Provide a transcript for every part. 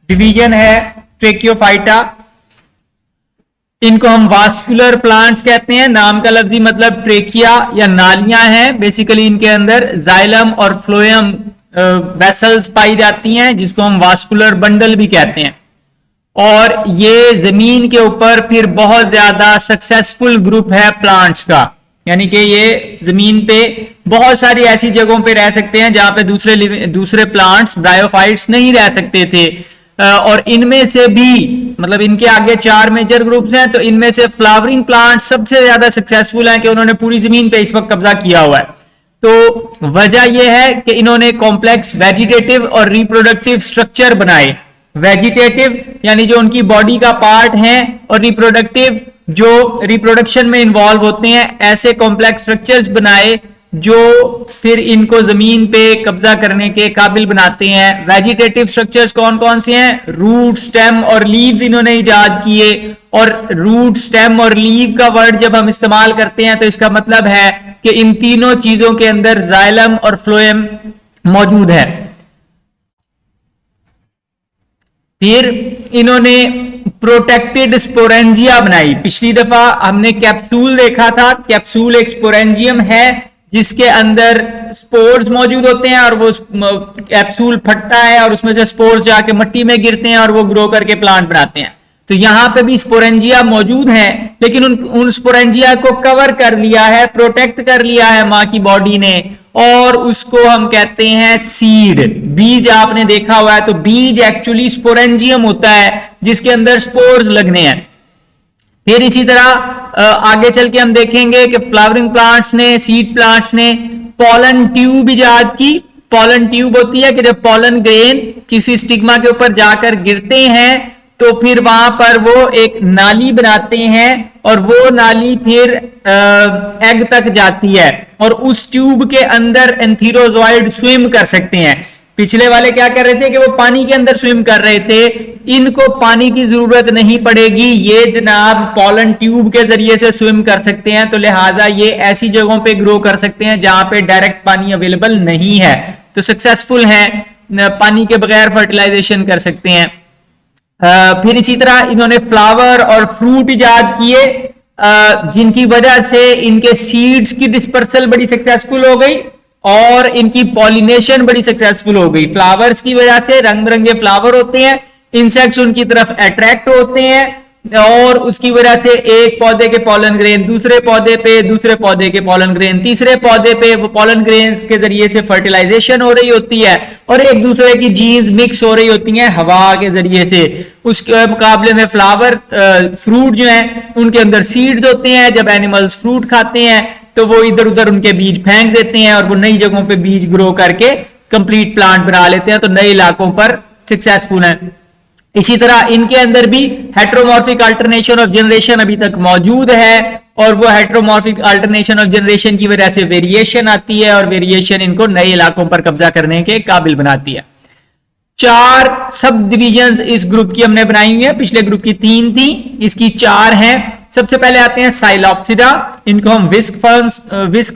Division है ट्रेकियोफाइटा। इनको हम वास्कुलर प्लांट्स कहते हैं। नाम का लफ्जी मतलब ट्रेकिया या नालियां हैं। बेसिकली इनके अंदर जाइलम और फ्लोएम वेसल्स पाई जाती हैं, जिसको हम वास्कुलर बंडल भी कहते हैं। और ये जमीन के ऊपर फिर बहुत ज्यादा सक्सेसफुल ग्रुप है प्लांट्स का, यानी कि ये जमीन पे बहुत सारी ऐसी जगहों पे रह सकते हैं जहां पे दूसरे प्लांट्स ब्रायोफाइट्स नहीं रह सकते थे। और इनमें से भी मतलब इनके आगे 4 मेजर ग्रुप्स हैं, तो इनमें से फ्लावरिंग प्लांट सबसे ज्यादा सक्सेसफुल हैं कि उन्होंने पूरी जमीन पे इस वक्त कब्जा किया हुआ है। तो वजह यह है कि इन्होंने कॉम्प्लेक्स वेजिटेटिव और रिप्रोडक्टिव स्ट्रक्चर बनाए। वेजिटेटिव यानी जो उनकी बॉडी का पार्ट है, और रिप्रोडक्टिव जो रिप्रोडक्शन में इन्वॉल्व होते हैं, ऐसे कॉम्प्लेक्स स्ट्रक्चर्स बनाए जो फिर इनको जमीन पे कब्जा करने के काबिल बनाते हैं। वेजिटेटिव स्ट्रक्चर्स कौन कौन से हैं? रूट, स्टेम और लीव्स इन्होंने इजाद किए। और रूट, स्टेम और लीव का वर्ड जब हम इस्तेमाल करते हैं तो इसका मतलब है कि इन तीनों चीजों के अंदर जाइलम और फ्लोएम मौजूद है। फिर इन्होंने प्रोटेक्टेड स्पोरेंजिया बनाई। पिछली दफा हमने कैप्सूल देखा था। कैप्सूल एक स्पोरेंजियम है जिसके अंदर स्पोर्स मौजूद होते हैं, और वो कैप्सूल फटता है और उसमें से स्पोर्स जाके मिट्टी में गिरते हैं और वो ग्रो करके प्लांट बनाते हैं। तो यहां पे भी स्पोरेंजिया मौजूद है, लेकिन उन स्पोरेंजिया को कवर कर लिया है, प्रोटेक्ट कर लिया है मां की बॉडी ने, और उसको हम कहते हैं सीड। बीज आपने देखा हुआ है, तो बीज एक्चुअली स्पोरेंजियम होता है जिसके अंदर स्पोर्स लगने हैं। फिर इसी तरह आगे चल के हम देखेंगे कि फ्लावरिंग प्लांट्स ने, सीड प्लांट्स ने पॉलन ट्यूब इजाद की। पॉलन ट्यूब होती है कि जब पॉलन ग्रेन किसी स्टिग्मा के ऊपर जाकर गिरते हैं तो फिर वहां पर वो एक नाली बनाते हैं, और वो नाली फिर एग तक जाती है, और उस ट्यूब के अंदर एंथीरोजॉइड स्विम कर सकते हैं। पिछले वाले क्या कर रहे थे कि वो पानी के अंदर स्विम कर रहे थे। इनको पानी की जरूरत नहीं पड़ेगी, ये जनाब पॉलन ट्यूब के जरिए से स्विम कर सकते हैं। तो लिहाजा ये ऐसी जगहों पे ग्रो कर सकते हैं जहां पे डायरेक्ट पानी अवेलेबल नहीं है, तो सक्सेसफुल हैं, पानी के बगैर फर्टिलाइजेशन कर सकते हैं। फिर इसी तरह इन्होंने फ्लावर और फ्रूट इजाद किए, जिनकी वजह से इनके सीड्स की डिस्पर्सल बड़ी सक्सेसफुल हो गई और इनकी पॉलिनेशन बड़ी सक्सेसफुल हो गई। फ्लावर्स की वजह से रंग बिरंगे फ्लावर होते हैं, इंसेक्ट्स उनकी तरफ अट्रैक्ट होते हैं, और उसकी वजह से एक पौधे के पॉलन ग्रेन दूसरे पौधे पे, दूसरे पौधे के पॉलन ग्रेन तीसरे पौधे पे, वो पॉलन ग्रेन्स के जरिए से फर्टिलाइजेशन हो रही होती है, और एक दूसरे की जीन्स मिक्स हो रही होती हैं हवा के जरिए से। उसके मुकाबले में फ्लावर फ्रूट जो है उनके अंदर सीड्स होते हैं। जब एनिमल्स फ्रूट खाते हैं तो वो इधर उधर उनके बीज फेंक देते हैं, और वो नई जगहों पे बीज ग्रो करके कंप्लीट प्लांट बना लेते हैं, तो नए इलाकों पर सक्सेसफुल हैं। इसी तरह इनके अंदर भी हेट्रोमॉर्फिक अल्टरनेशन ऑफ जनरेशन अभी तक मौजूद है, और वो हेट्रोमॉर्फिक अल्टरनेशन ऑफ जनरेशन की वजह से वेरिएशन आती है, और वेरिएशन इनको नए इलाकों पर कब्जा करने के काबिल बनाती है। 4 सब डिविजन्स इस ग्रुप की हमने बनाई हुई है। पिछले ग्रुप की 3 थी, इसकी 4 हैं। सबसे पहले आते हैं साइलॉप्सिडा, इनको हम विस्क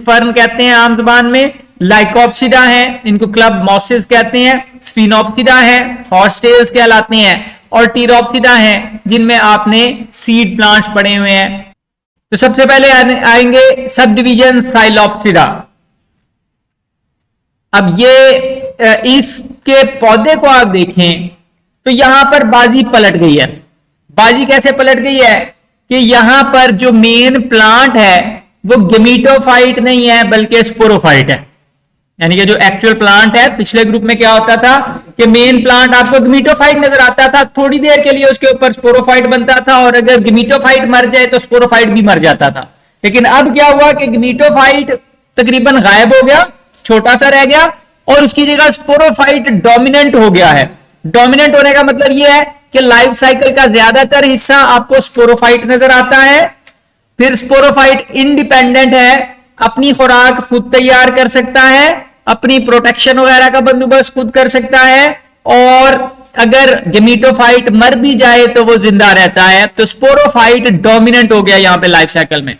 फर्न कहते हैं आम जुबान में। लाइकोप्सिडा है, इनको क्लब मॉसेस कहते हैं। स्फिनोप्सिडा है, हॉर्सटेल्स कहलाते हैं। और टीरोप्सिडा है, जिनमें आपने सीड प्लांट्स पढ़े हुए हैं। तो सबसे पहले आएंगे सब डिवीजन साइलॉप्सिडा। अब ये इसके पौधे को आप देखें तो यहां पर बाजी पलट गई है। बाजी कैसे पलट गई है कि यहां पर जो मेन प्लांट है वो गेमीटोफाइट नहीं है बल्कि स्पोरोफाइट है। यानी कि जो एक्चुअल प्लांट है, पिछले ग्रुप में क्या होता था कि मेन प्लांट आपको गेमीटोफाइट नजर आता था, थोड़ी देर के लिए उसके ऊपर स्पोरोफाइट बनता था, और अगर गेमीटोफाइट मर जाए तो स्पोरोफाइट भी मर जाता था। लेकिन अब क्या हुआ कि गेमीटोफाइट तकरीबन गायब हो गया, छोटा सा रह गया, और उसकी जगह स्पोरोफाइट डोमिनेंट हो गया है। डोमिनेंट होने का मतलब यह है कि लाइफ साइकिल का ज्यादातर हिस्सा आपको स्पोरोफाइट नजर आता है। फिर स्पोरोफाइट इंडिपेंडेंट है, अपनी खुराक खुद तैयार कर सकता है, अपनी प्रोटेक्शन वगैरह का बंदोबस्त खुद कर सकता है, और अगर गेमीटोफाइट मर भी जाए तो वो जिंदा रहता है। तो स्पोरोफाइट डोमिनेंट हो गया यहां पे लाइफ साइकिल में।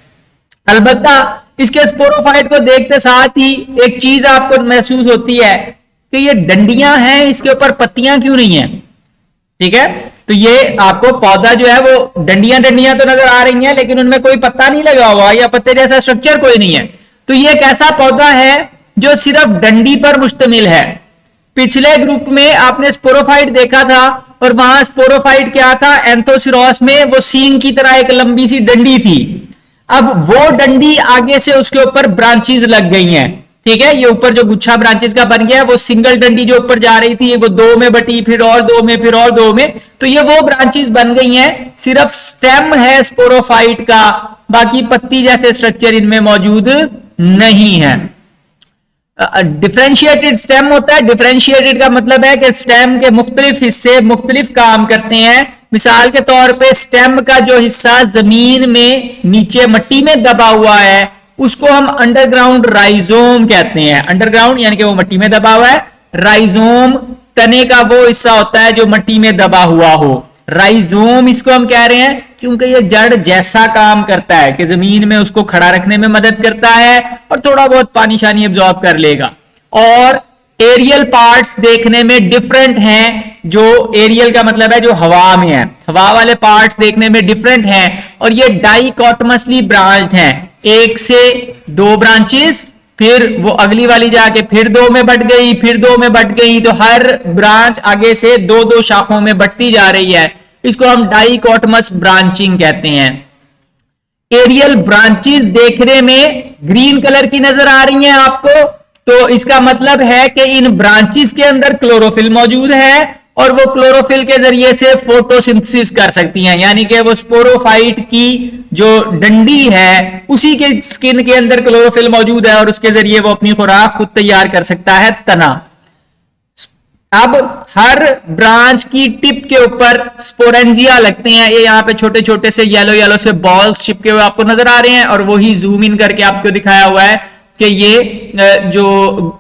अलबत्ता इसके स्पोरोफाइट को देखते साथ ही एक चीज आपको महसूस होती है कि ये डंडियां हैं, इसके ऊपर पत्तियां क्यों नहीं है। ठीक है। तो ये आपको पौधा जो है वो डंडियां डंडियां तो नजर आ रही हैं, लेकिन उनमें कोई पत्ता नहीं लगा हुआ या पत्ते जैसा स्ट्रक्चर कोई नहीं है। तो ये एक ऐसा पौधा है जो सिर्फ डंडी पर मुश्तमिल है। पिछले ग्रुप में आपने स्पोरोफाइट देखा था, और वहां स्पोरोफाइट क्या था, एंथोसिरोस में वो सींग की तरह एक लंबी सी डंडी थी। अब वो डंडी आगे से उसके ऊपर ब्रांचेस लग गई हैं, ठीक है। ये ऊपर जो गुच्छा ब्रांचेस का बन गया, वो सिंगल डंडी जो ऊपर जा रही थी वो दो में बटी, फिर और दो में, फिर और दो में, तो ये वो ब्रांचेस बन गई हैं। सिर्फ स्टेम है स्पोरोफाइट का, बाकी पत्ती जैसे स्ट्रक्चर इनमें मौजूद नहीं है। डिफरेंशिएटेड स्टेम होता है। डिफरेंशिएटेड का मतलब है कि स्टेम के मुख्तलिफ हिस्से मुख्तलिफ काम करते हैं। मिसाल के तौर पे स्टेम का जो हिस्सा जमीन में नीचे मट्टी में दबा हुआ है उसको हम अंडरग्राउंड राइजोम कहते हैं। अंडरग्राउंड यानी कि वो मट्टी में दबा हुआ है। राइजोम तने का वो हिस्सा होता है जो मट्टी में दबा हुआ हो। राइजोम इसको हम कह रहे हैं क्योंकि ये जड़ जैसा काम करता है कि जमीन में उसको खड़ा रखने में मदद करता है और थोड़ा बहुत पानी शानी एब्जॉर्ब कर लेगा। और एरियल पार्ट्स देखने में डिफरेंट हैं, जो एरियल का मतलब है जो हवा में है, हवा वाले पार्ट्स देखने में डिफरेंट हैं, और ये डाइकोटमसली ब्रांच्ड हैं। एक से दो ब्रांचेस, फिर वो अगली वाली जाके फिर दो में बट गई, फिर दो में बट गई, तो हर ब्रांच आगे से दो दो शाखों में बढ़ती जा रही है। इसको हम डाइकोटमस ब्रांचिंग कहते हैं। एरियल ब्रांचेस देखने में ग्रीन कलर की नजर आ रही हैं आपको, तो इसका मतलब है कि इन ब्रांचेस के अंदर क्लोरोफिल मौजूद है और वो क्लोरोफिल के जरिए से फोटोसिंथेसिस कर सकती हैं। यानी कि वो स्पोरोफाइट की जो डंडी है उसी के स्किन के अंदर क्लोरोफिल मौजूद है और उसके जरिए वो अपनी खुराक खुद तैयार कर सकता है, तना। अब हर ब्रांच की टिप के ऊपर स्पोरेंजिया लगते हैं। ये यहाँ पे छोटे छोटे से येलो येलो से बॉल्स चिपके हुए आपको नजर आ रहे हैं, और वही जूम इन करके आपको दिखाया हुआ है कि ये जो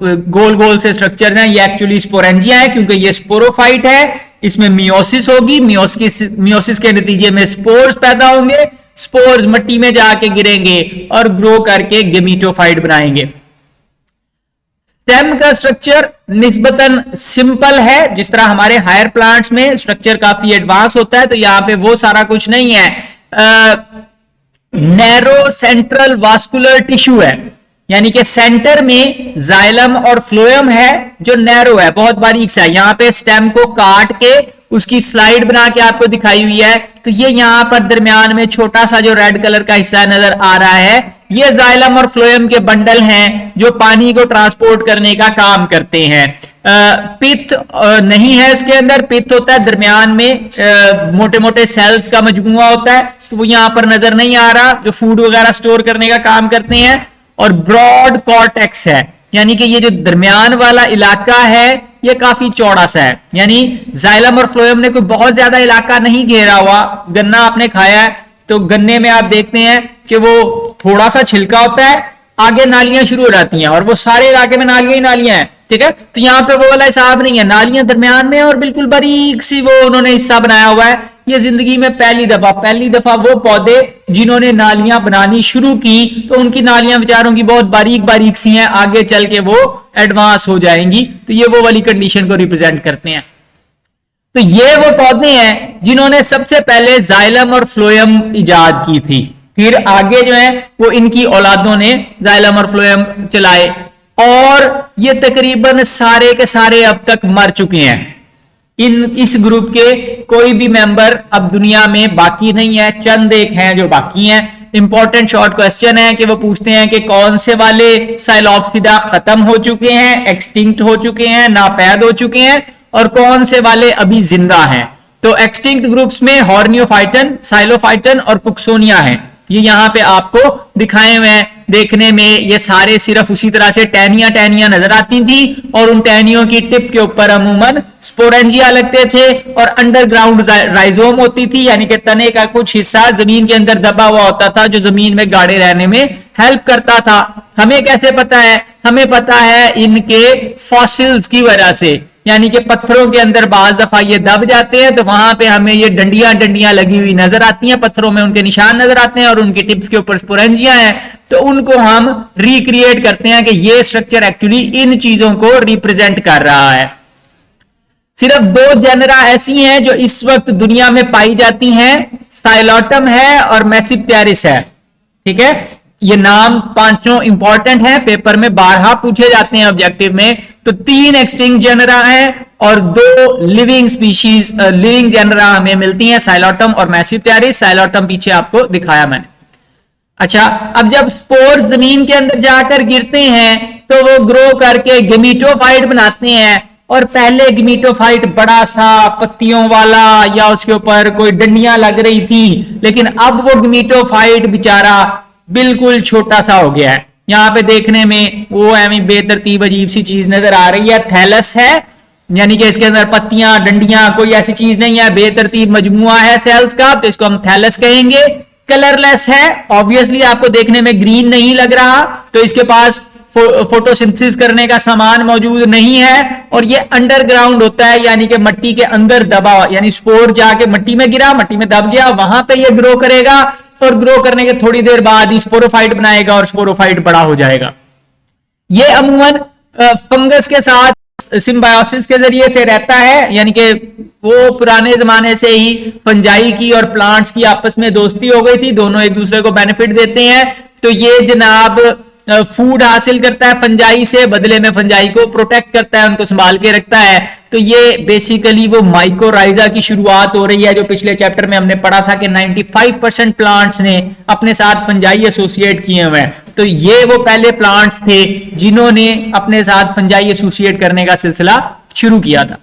गोल गोल से स्ट्रक्चर हैं ये एक्चुअली स्पोरेंजिया है, क्योंकि ये स्पोरोफाइट है। इसमें मियोसिस होगी, मियोसिस के नतीजे में स्पोर्स पैदा होंगे, स्पोर्स मिट्टी में जाके गिरेंगे और ग्रो करके गेमीटोफाइट बनाएंगे। स्टेम का स्ट्रक्चर निस्बतन सिंपल है, जिस तरह हमारे हायर प्लांट्स में स्ट्रक्चर काफी एडवांस होता है, तो यहां पे वो सारा कुछ नहीं है। नैरो सेंट्रल वास्कुलर टिश्यू है, यानी कि सेंटर में जाइलम और फ्लोएम है जो नैरो है, बहुत बारीक सा है। यहां पे स्टेम को काट के उसकी स्लाइड बना के आपको दिखाई हुई है, तो ये यहां पर दरमियान में छोटा सा जो रेड कलर का हिस्सा नजर आ रहा है, ये जाइलम और फ्लोएम के बंडल हैं जो पानी को ट्रांसपोर्ट करने का काम करते हैं। पित्त नहीं है इसके अंदर, पित्त होता है दरमियान में मोटे मोटे सेल्स का मजमूआ होता है, तो वो यहां पर नजर नहीं आ रहा, जो फूड वगैरह स्टोर करने का काम करते हैं। और ब्रॉड कॉर्टेक्स है, यानी कि ये जो दरमियान वाला इलाका है ये काफी चौड़ा सा है, यानी जाइलम और फ्लोएम ने कोई बहुत ज्यादा इलाका नहीं घेरा हुआ। गन्ना आपने खाया है तो गन्ने में आप देखते हैं कि वो थोड़ा सा छिलका होता है, आगे नालियां शुरू हो जाती हैं और वो सारे इलाके में नालियां ही नालियां हैं, ठीक है। तो यहाँ पे वो वाला हिसाब नहीं है, नालियां दरमियान में और बिल्कुल बारीक सी वो उन्होंने हिस्सा बनाया हुआ है। ये जिंदगी में पहली दफा वो पौधे जिन्होंने नालियां बनानी शुरू की, तो उनकी नालियां बेचारों की बहुत बारीक बारीक सी हैं, आगे चल के वो एडवांस हो जाएंगी, तो ये वो वाली कंडीशन को रिप्रेजेंट करते हैं। तो ये वो पौधे हैं जिन्होंने सबसे पहले जाइलम और फ्लोएम इजाद की थी, फिर आगे जो है वो इनकी औलादों ने जाइलम और फ्लोएम चलाए, और ये तकरीबन सारे के सारे अब तक मर चुके हैं। इस ग्रुप के कोई भी मेंबर अब दुनिया में बाकी नहीं है, चंद एक हैं जो बाकी हैं। इंपॉर्टेंट शॉर्ट क्वेश्चन है कि वो पूछते हैं कि कौन से वाले साइलोप्सिडा खत्म हो चुके हैं, एक्सटिंक्ट हो चुके हैं, नापैद हो चुके हैं, और कौन से वाले अभी जिंदा हैं। तो एक्सटिंक्ट ग्रुप्स में हॉर्नियोफाइटन, साइलोफाइटन और पुक्सोनिया हैं, ये यहां पे आपको दिखाए हुए हैं। देखने में ये सारे सिर्फ उसी तरह से टहनियां नजर आती थी, और उन टहनियों की टिप के ऊपर अमूमन स्पोरेंजिया लगते थे और अंडरग्राउंड राइजोम होती थी, यानी कि तने का कुछ हिस्सा जमीन के अंदर दबा हुआ होता था जो जमीन में गाड़े रहने में हेल्प करता था। हमें कैसे पता है? हमें पता है इनके फॉसिल्स की वजह से, यानी कि पत्थरों के अंदर बाज दफा ये दब जाते हैं, तो वहां पे हमें ये डंडियां लगी हुई नजर आती हैं, पत्थरों में उनके निशान नजर आते हैं और उनकी टिप्स के ऊपर स्पोरेंजिया हैं, तो उनको हम रिक्रिएट करते हैं कि ये स्ट्रक्चर एक्चुअली इन चीजों को रिप्रेजेंट कर रहा है। सिर्फ 2 जेनरा ऐसी हैं जो इस वक्त दुनिया में पाई जाती हैं, साइलोटम है और मैसिप्टेरिस है। ठीक है, ये नाम पांचों इंपॉर्टेंट है, पेपर में 12 पूछे जाते हैं ऑब्जेक्टिव में। तो 3 एक्सटिंक्ट जेनरा हैं और 2 लिविंग स्पीशीज, लिविंग जेनरा हमें मिलती हैं, साइलोटम और मैसिप्टेरिस। साइलोटम पीछे आपको दिखाया मैंने। अच्छा, अब जब स्पोर जमीन के अंदर जाकर गिरते हैं तो वो ग्रो करके गेमिटोफाइट बनाते हैं, और पहले गेमिटोफाइट बड़ा सा पत्तियों वाला या उसके ऊपर कोई डंडियां लग रही थी, लेकिन अब वो गेमिटोफाइट बेचारा बिल्कुल छोटा सा हो गया है। यहां पे देखने में वो एवं बेतरतीब अजीब सी चीज नजर आ रही है, थैलस है, यानी कि इसके अंदर पत्तियां डंडियां कोई ऐसी चीज नहीं है, बेतरतीब मजमुआ है सेल्स का, तो इसको हम थैलस कहेंगे। कलरलेस है, ऑब्वियसली आपको देखने में ग्रीन नहीं लग रहा, तो इसके पास फोटोसिंथेसिस करने का सामान मौजूद नहीं है, और ये अंडरग्राउंड होता है, यानी कि मट्टी के अंदर दबा, यानी स्पोर जाके मट्टी में गिरा, मट्टी में दब गया, वहां पे ये ग्रो करेगा, और ग्रो करने के थोड़ी देर बाद ही स्पोरोफाइट बनाएगा और स्पोरोफाइट बड़ा हो जाएगा। ये अमूमन फंगस के साथ सिम्बायोसिस के जरिए से रहता है, यानी कि वो पुराने जमाने से ही फंजाई की और प्लांट्स की आपस में दोस्ती हो गई थी, दोनों एक दूसरे को बेनिफिट देते हैं। तो ये जनाब फूड हासिल करता है फंजाई से, बदले में फंजाई को प्रोटेक्ट करता है, उनको संभाल के रखता है। तो ये बेसिकली वो माइकोराइजा की शुरुआत हो रही है, जो पिछले चैप्टर में हमने पढ़ा था कि 95% प्लांट्स ने अपने साथ फंजाई एसोसिएट किए हुए हैं। तो ये वो पहले प्लांट्स थे जिन्होंने अपने साथ फंजाई एसोसिएट करने का सिलसिला शुरू किया था।